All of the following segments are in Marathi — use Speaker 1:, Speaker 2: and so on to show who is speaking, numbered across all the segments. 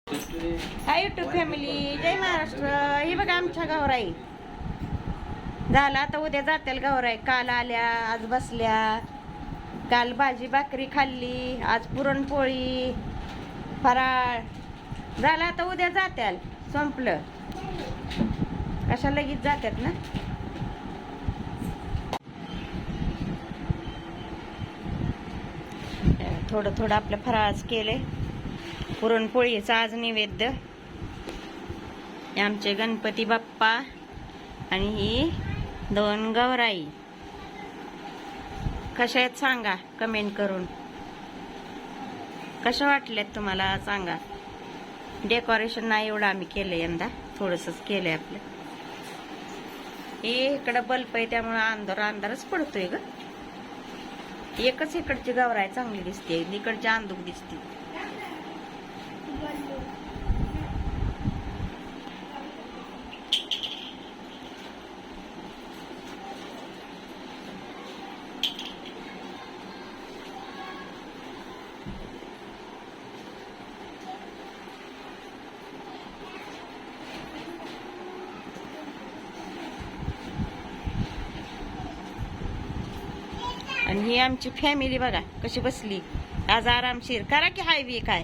Speaker 1: हाय युट्यूब फॅमिली, जय महाराष्ट्र. हे बघा आमच्या गौराई झाला, आता उद्या जातील गौराई. काल आल्या, आज बसल्या. काल भाजी भाकरी खाल्ली, आज पुरणपोळी फराळ झाला. आता उद्या जात्याल. संपलं. कशा लगेच जातात ना. थोडं थोडं आपलं फराळच केले. पुरणपोळीचा आज नैवेद्य. आमचे गणपती बाप्पा आणि ही 2 गौराई. कशा आहेत सांगा कमेंट करून. कशा वाटल्यात तुम्हाला सांगा. डेकोरेशन नाही एवढं आम्ही केलं यंदा, थोडंसंच केलंय आपलं. हे इकडं बल्ब आहे त्यामुळे अंधारच पडतोय ग. एकच इकडची गौराई चांगली दिसते, इकडची अंधुक दिसते. आणि ही आमची फॅमिली बघा कशी बसली आज आरामशीर. करा की हायवे काय.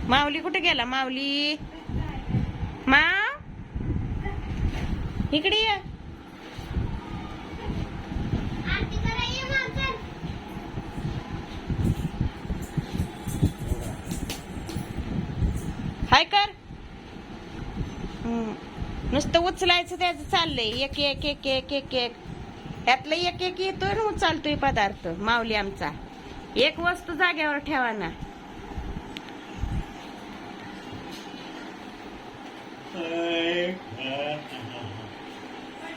Speaker 1: माऊली कुठे गेला. माऊली इकडे ये. हाय कर. नुसतं उचलायचं त्याचं चाललंय. एक एक एक एक एक एक त्यातलं एक एक येतोय ना उचलतोय पदार्थ. माऊली आमचा एक वस्तू जाग्यावर ठेवा ना.